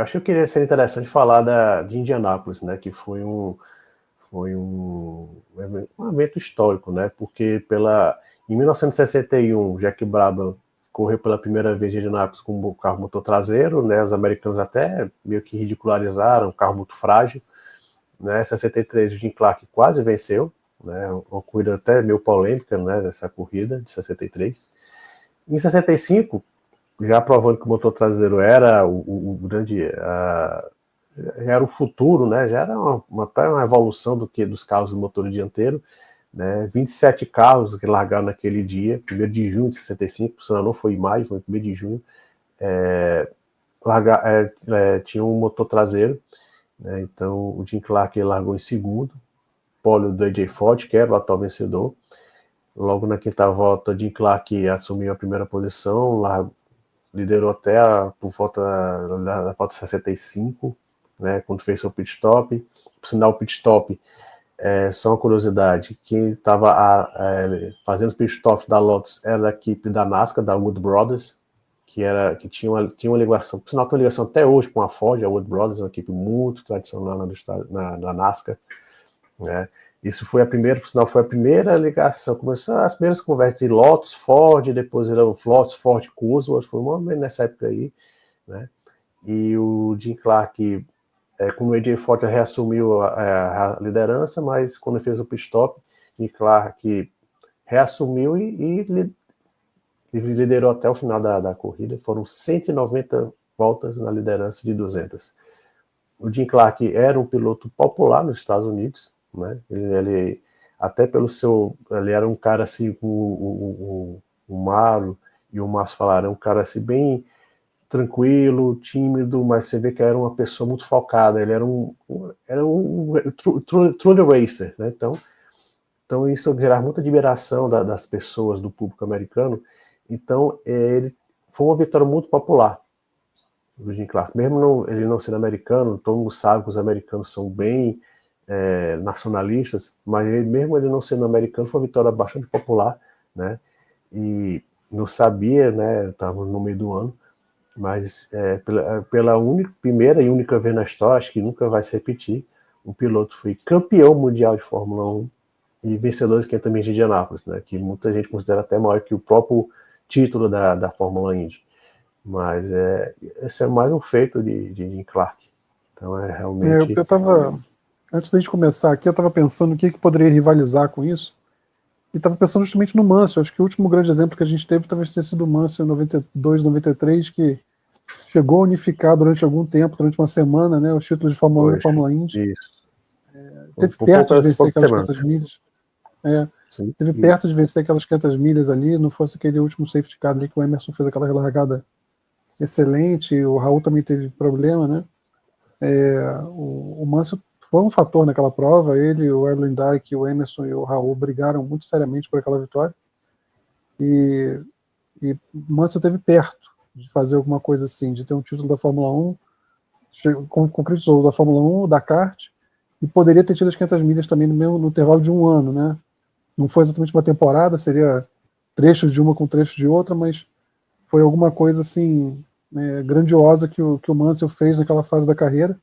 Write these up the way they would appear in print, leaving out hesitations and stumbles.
acho que eu queria ser interessante falar de Indianápolis, né? Que foi um evento histórico, né? Porque em 1961, Jack Brabham correu pela primeira vez em Indianápolis com um carro motor traseiro, né? Os americanos até meio que ridicularizaram, um carro muito frágil, né? Em 63, o Jim Clark quase venceu, né? Uma corrida até meio polêmica, né? Dessa corrida de 63. Em 65, já provando que o motor traseiro era o grande, já era o futuro, né? Já era até uma evolução dos carros do motor dianteiro, né? 27 carros que largaram naquele dia, 1º de junho de 65, se não foi em maio, foi 1º de junho, tinha um motor traseiro, né? Então o Jim Clark largou em segundo, pole do AJ Foyt, que era o atual vencedor. Logo na quinta volta, Jim Clark assumiu a primeira posição, liderou até por volta da volta 65, né, quando fez seu pit stop. Por sinal, o pit stop, só uma curiosidade, quem estava fazendo os pit stops da Lotus era da equipe da NASCAR, da Wood Brothers, que tinha uma ligação, por sinal tem uma ligação até hoje com a Ford, a Wood Brothers, uma equipe muito tradicional na NASCAR, né. Isso foi por sinal, foi a primeira ligação. Começaram as primeiras conversas de Lotus, Ford, depois era o Lotus, Ford, Cosworth, foi uma nessa época aí, né? E o Jim Clark, como o AJ Foyt reassumiu a liderança, mas quando fez o pit stop, Jim Clark reassumiu e liderou até o final da corrida. Foram 190 voltas na liderança de 200. O Jim Clark era um piloto popular nos Estados Unidos, né? Ele até ele era um cara assim, o Maro e o Márcio falaram, um cara assim bem tranquilo, tímido, mas você vê que era uma pessoa muito focada. Ele era um true racer, né? Então isso gerava muita admiração das pessoas, do público americano. Então ele foi uma vitória muito popular do Jim Clark, mesmo ele não sendo americano. Todo mundo sabe que os americanos são bem nacionalistas, mas mesmo ele não sendo americano, foi uma vitória bastante popular, né? E não sabia, né? Estava no meio do ano, mas pela primeira e única vez na história, acho que nunca vai se repetir, um piloto foi campeão mundial de Fórmula 1 e vencedor de 500 milhas de Indianápolis, né? Que muita gente considera até maior que o próprio título da Fórmula Indy. Mas esse é mais um feito de Jim Clark. Então é realmente... Eu estava, antes da gente começar aqui, eu estava pensando o que poderia rivalizar com isso, e estava pensando justamente no Mansell. Acho que o último grande exemplo que a gente teve talvez tenha sido o Mansell em 92, 93, que chegou a unificar durante algum tempo, durante uma semana, né, os títulos de Fórmula 1 e Fórmula Indy. Isso. Teve perto de vencer aquelas 500 milhas. Teve perto de vencer aquelas 500 milhas ali, não fosse aquele último safety car ali que o Emerson fez aquela largada excelente, o Raul também teve problema, né? O Mansell foi um fator naquela prova. Ele, o Erwin Dyke, o Emerson e o Raul brigaram muito seriamente por aquela vitória, e o Mansell esteve perto de fazer alguma coisa assim, de ter um título da Fórmula 1, concretizou da Fórmula 1, da kart, e poderia ter tido as 500 milhas também no intervalo de um ano, né? Não foi exatamente uma temporada, seria trechos de uma com trechos de outra, mas foi alguma coisa assim grandiosa que o Mansell fez naquela fase da carreira.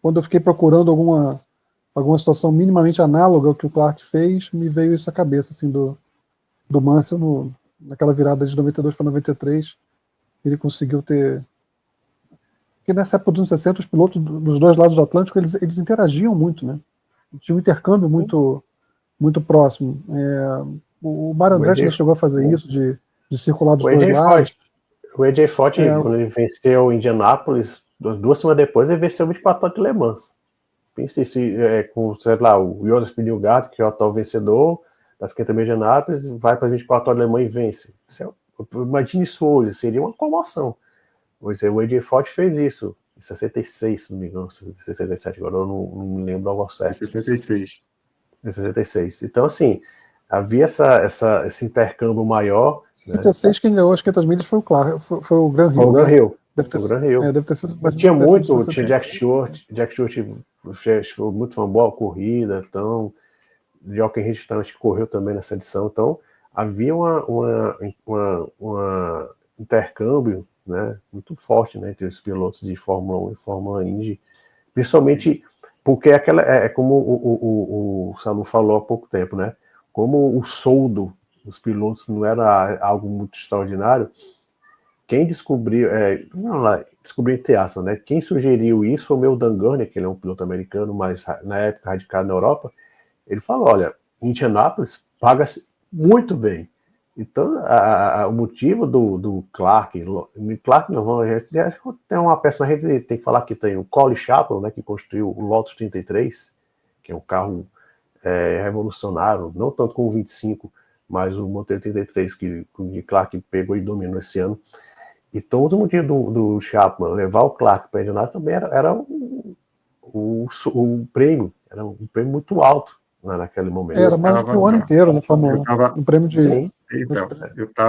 Quando eu fiquei procurando alguma situação minimamente análoga ao que o Clark fez, me veio isso à cabeça, assim, do Mansell naquela virada de 92 para 93. Ele conseguiu ter... Porque nessa época dos anos 60, os pilotos dos dois lados do Atlântico, eles interagiam muito, né? Tinha um intercâmbio muito, muito próximo. O Mário Andretti já chegou a fazer isso, de circular dos dois lados. O AJ Foyt, quando ele venceu Indianápolis, 2 semanas depois, ele venceu 24 horas de Le Mans. Pense com, sei lá, o Joseph Newgarden, que é o atual vencedor das 500 milhas de Indianápolis, vai para 24 horas de Le Mans e vence. Imagine isso hoje, seria uma comoção. O AJ Foyt fez isso em 66, se não me engano, 67, agora eu não me lembro algo certo. 66. Em 66. Então, assim, havia esse intercâmbio maior. Em 66, quem ganhou as 500 milhas foi o Clark, foi o Graham Hill. O Graham Hill. Deve ter sido, mas tinha muito, tinha Jack Stewart foi muito uma boa corrida, então Jochen Ritchie correu também nessa edição, então havia um intercâmbio né, muito forte, né, entre os pilotos de Fórmula 1 e Fórmula Indy, principalmente porque como o Salu falou há pouco tempo, né, como o soldo dos pilotos não era algo muito extraordinário, quem descobriu, descobriu entre aspas, né, quem sugeriu isso foi o meu Dan Gurney, que ele é um piloto americano, mas na época radicado na Europa. Ele falou, olha, Indianápolis paga-se muito bem. Então, o motivo do Clark não, tem uma peça, a gente tem que falar que tem o Colin Chapman, né, que construiu o Lotus 33, que é um carro revolucionário, não tanto como o 25, mas o Motor 33 que o Clark pegou e dominou esse ano. Então, o motivo do Chapman levar o Clark para Indianápolis também era um prêmio, era um prêmio muito alto naquele momento. Era mais do que o ano inteiro na Fórmula 1. Um prêmio de... Então, eu estava